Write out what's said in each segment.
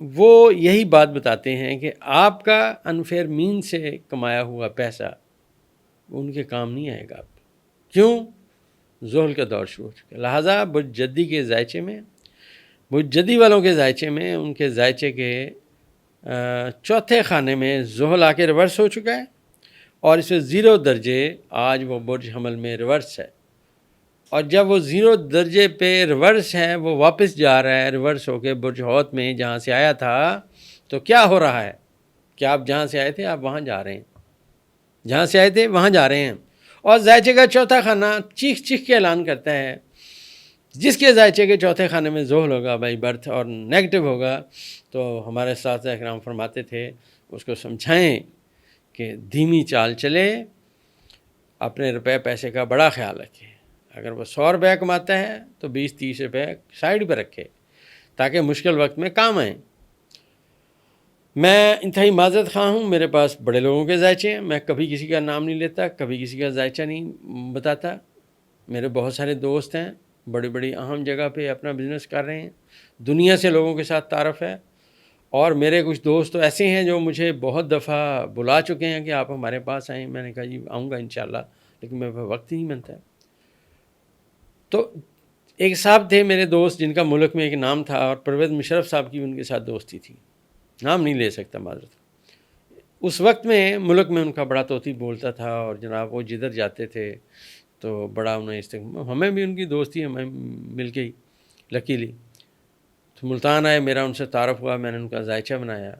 وہ یہی بات بتاتے ہیں کہ آپ کا انفیئر مین سے کمایا ہوا پیسہ ان کے کام نہیں آئے گا. کیوں؟ زحل کا دور شروع ہو چکا ہے. لہٰذا برج جدی کے ذائچے میں، برج جدی والوں کے ذائچے میں، ان کے ذائچے کے چوتھے خانے میں زحل آ کے ریورس ہو چکا ہے، اور اس میں 0 درجے آج وہ برج حمل میں ریورس ہے. اور جب وہ 0 درجے پہ ریورس ہے، وہ واپس جا رہا ہے ریورس ہو کے برج حوت میں جہاں سے آیا تھا. تو کیا ہو رہا ہے کہ آپ جہاں سے آئے تھے آپ وہاں جا رہے ہیں، جہاں سے آئے تھے وہاں جا رہے ہیں. اور ذائچے کا چوتھا خانہ چیخ چیخ کے اعلان کرتا ہے، جس کے ذائچے کے چوتھے خانے میں زحل ہوگا بائی برتھ اور نیگیٹو ہوگا، تو ہمارے اساتذہ اکرام فرماتے تھے اس کو سمجھائیں کہ دھیمی چال چلے، اپنے روپے پیسے کا بڑا خیال رکھے. اگر وہ 100 روپے کماتا ہے تو 20-30 روپے سائڈ پہ رکھے تاکہ مشکل وقت میں کام آئیں. میں انتہائی معذرت خواہ ہوں، میرے پاس بڑے لوگوں کے ذائچے ہیں، میں کبھی کسی کا نام نہیں لیتا، کبھی کسی کا ذائچہ نہیں بتاتا. میرے بہت سارے دوست ہیں، بڑی بڑی اہم جگہ پہ اپنا بزنس کر رہے ہیں، دنیا سے لوگوں کے ساتھ تعارف ہے. اور میرے کچھ دوست تو ایسے ہیں جو مجھے بہت دفعہ بلا چکے ہیں کہ آپ ہمارے پاس آئیں. میں نے کہا جی آؤں گا انشاءاللہ، لیکن میرے پاس وقت ہی نہیں ملتا ہے. تو ایک صاحب تھے میرے دوست جن کا ملک میں ایک نام تھا، اور پرویز مشرف صاحب کی ان کے ساتھ دوستی تھی، نام نہیں لے سکتا معذرت. اس وقت میں ملک میں ان کا بڑا طوطی بولتا تھا، اور جناب وہ جدھر جاتے تھے تو بڑا انہیں ہمیں بھی ان کی دوستی ہمیں مل گئی لکیلی. تو ملتان آئے، میرا ان سے تعارف ہوا، میں نے ان کا ذائچہ بنایا.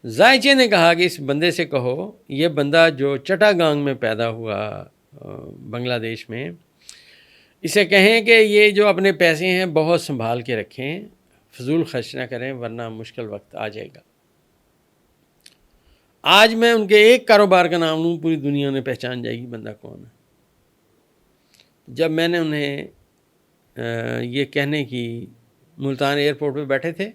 ذائچے نے کہا کہ اس بندے سے کہو، یہ بندہ جو چٹا گانگ میں پیدا ہوا بنگلہ دیش میں، اسے کہیں کہ یہ جو اپنے پیسے ہیں بہت سنبھال کے رکھیں، فضول خرچ نہ کریں ورنہ مشکل وقت آ جائے گا. آج میں ان کے ایک کاروبار کا نام لوں، پوری دنیا نے پہچان جائے گی بندہ کون ہے. جب میں نے انہیں یہ کہنے کی ملتان ایئرپورٹ پہ بیٹھے تھے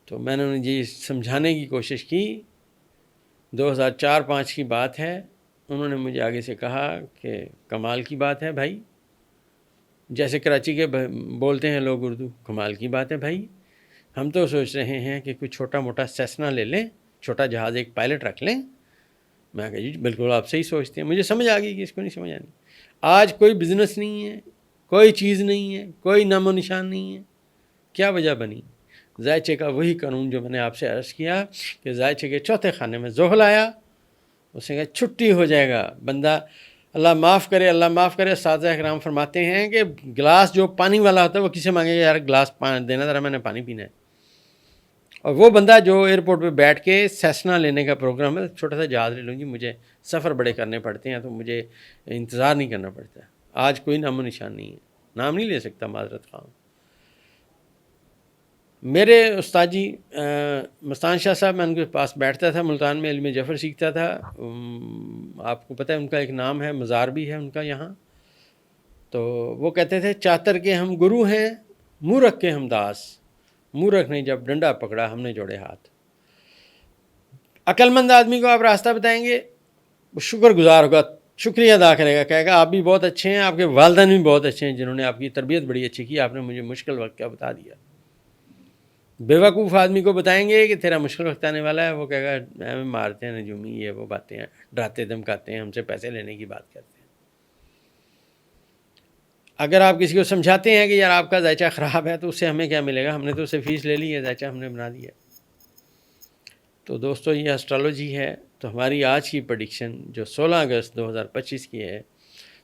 تو میں نے انہیں یہ سمجھانے کی کوشش کی، 2004-05 کی بات ہے. انہوں نے مجھے آگے سے کہا کہ کمال کی بات ہے بھائی، جیسے کراچی کے بولتے ہیں لوگ اردو، کمال کی بات ہے بھائی، ہم تو سوچ رہے ہیں کہ کوئی چھوٹا موٹا سیسنا لے لیں، چھوٹا جہاز ایک پائلٹ رکھ لیں. میں کہا جی بالکل آپ صحیح سوچتے ہیں. مجھے سمجھ آ گئی کہ اس کو نہیں سمجھ آنی. آج کوئی بزنس نہیں ہے، کوئی چیز نہیں ہے، کوئی نام و نشان نہیں ہے. کیا وجہ بنی؟ ذائچے کا وہی قانون جو میں نے آپ سے عرض کیا کہ ذائچے کے چوتھے خانے میں زحل آیا، اس نے کہا چھٹی ہو جائے گا بندہ. اللہ معاف کرے، اللہ معاف کرے. اساتذہ اکرام فرماتے ہیں کہ گلاس جو پانی والا ہوتا ہے وہ کسے مانگے گا، یار گلاس دینا ذرا، میں نے پانی پینا ہے. اور وہ بندہ جو ایئرپورٹ پہ بیٹھ کے سیسنا لینے کا پروگرام ہے، چھوٹا سا جہاز لے لوں گی، مجھے سفر بڑے کرنے پڑتے ہیں تو مجھے انتظار نہیں کرنا پڑتا. آج کوئی نام و نشان نہیں ہے، نام نہیں لے سکتا معذرت خواہ. میرے استاد جی مستان شاہ صاحب، میں ان کے پاس بیٹھتا تھا ملتان میں، علم جعفر سیکھتا تھا. آپ کو پتہ ہے ان کا ایک نام ہے، مزار بھی ہے ان کا یہاں. تو وہ کہتے تھے چاتر کے ہم گرو ہیں، منہ رکھ کے ہم داس، منہ رکھنے جب ڈنڈا پکڑا ہم نے جوڑے ہاتھ. عقل مند آدمی کو آپ راستہ بتائیں گے، وہ شکر گزار ہوگا، شکریہ ادا کرے گا، کہے گا آپ بھی بہت اچھے ہیں، آپ کے والدین بھی بہت اچھے ہیں جنہوں نے آپ کی تربیت بڑی اچھی کی، آپ نے مجھے مشکل وقت کا بتا دیا. بے وقوف آدمی کو بتائیں گے کہ تیرا مشکل وقت آنے والا ہے، وہ کہے گا ہمیں مارتے ہیں نجومی، یہ وہ باتیں ہیں، ڈراتے دھمکاتے ہیں، ہم سے پیسے لینے کی بات کرتے ہیں. اگر آپ کسی کو سمجھاتے ہیں کہ یار آپ کا ذائچہ خراب ہے تو اس سے ہمیں کیا ملے گا، ہم نے تو اسے فیس لے لی ہے، ذائچہ ہم نے بنا دیا. تو دوستو یہ اسٹرالوجی ہے. تو ہماری آج کی پریڈکشن جو 16 اگست 2025 کی ہے،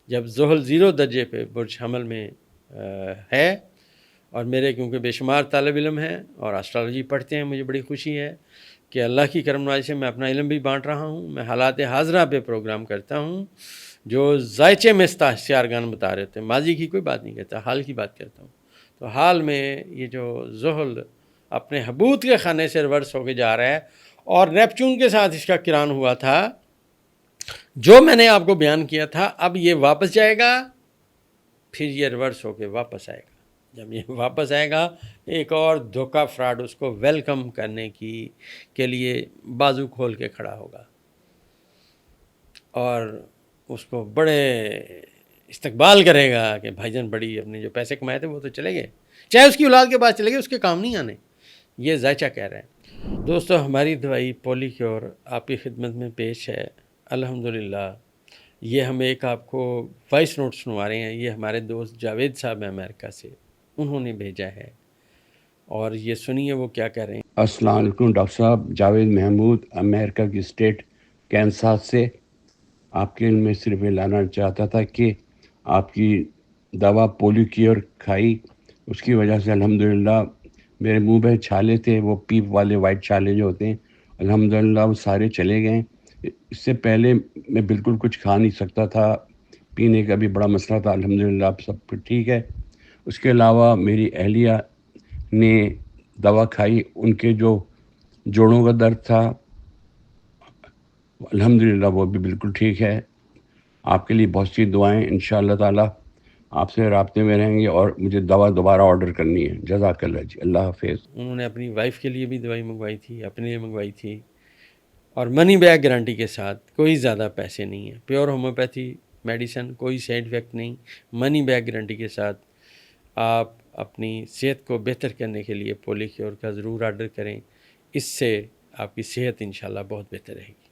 جب زحل 0 درجے پہ برج حمل میں ہے، اور میرے کیونکہ بے شمار طالب علم ہیں اور اسٹرالوجی پڑھتے ہیں، مجھے بڑی خوشی ہے کہ اللہ کی کرم نوازی سے میں اپنا علم بھی بانٹ رہا ہوں. میں حالات حاضرہ پہ پروگرام کرتا ہوں جو ذائچے میں استعارگان بتا رہے تھے. ماضی کی کوئی بات نہیں کرتا، حال کی بات کرتا ہوں. تو حال میں یہ جو زحل اپنے حبوط کے خانے سے ریورس ہو کے جا رہا ہے، اور نیپچون کے ساتھ اس کا قران ہوا تھا، جو میں نے آپ کو بیان کیا تھا. اب یہ واپس جائے گا، پھر یہ ریورس ہو کے واپس آئے گا. جب یہ واپس آئے گا، ایک اور دھوکہ فراڈ اس کو ویلکم کرنے کے لیے بازو کھول کے کھڑا ہوگا، اور اس کو بڑے استقبال کرے گا کہ بھائی جان بڑی اپنے جو پیسے کمائے تھے وہ تو چلے گئے، چاہے اس کی اولاد کے پاس چلے گئے، اس کے کام نہیں آنے. یہ ذائچہ کہہ رہے ہیں۔ دوستو ہماری دوائی پولی کیور آپ کی خدمت میں پیش ہے الحمدللہ۔ یہ ہم ایک آپ کو وائس نوٹ سنوا رہے ہیں، یہ ہمارے دوست جاوید صاحب ہیں امریکہ سے، انہوں نے بھیجا ہے، اور یہ سنیے وہ کیا کہہ رہے ہیں۔ السلام علیکم ڈاکٹر صاحب، جاوید محمود امریکہ کی اسٹیٹ کینساس سے آپ کے علم میں صرف یہ لانا چاہتا تھا کہ آپ کی دوا پولیو کیور کھائی، اس کی وجہ سے الحمدللہ میرے منہ پہ چھالے تھے، وہ پیپ والے وائٹ چھالے جو ہوتے ہیں، الحمدللہ وہ سارے چلے گئے۔ اس سے پہلے میں بالکل کچھ کھا نہیں سکتا تھا، پینے کا بھی بڑا مسئلہ تھا، الحمدللہ اب سب کچھ ٹھیک ہے۔ اس کے علاوہ میری اہلیہ نے دوا کھائی، ان کے جو جوڑوں کا درد تھا الحمدللہ وہ بھی بالکل ٹھیک ہے۔ آپ کے لیے بہت سی دعائیں، انشاءاللہ تعالیٰ آپ سے رابطے میں رہیں گے، اور مجھے دوا دوبارہ آرڈر کرنی ہے۔ جزاک اللہ جی، اللہ حافظ۔ انہوں نے اپنی وائف کے لیے بھی دوائی منگوائی تھی، اپنے لیے منگوائی تھی، اور منی بیک گارنٹی کے ساتھ، کوئی زیادہ پیسے نہیں ہیں، پیور ہومیوپیتھی میڈیسن، کوئی سائیڈ افیکٹ نہیں، منی بیک گارنٹی کے ساتھ۔ آپ اپنی صحت کو بہتر کرنے کے لیے پولی کیور کا ضرور آرڈر کریں، اس سے آپ کی صحت انشاءاللہ بہت بہتر رہے گی۔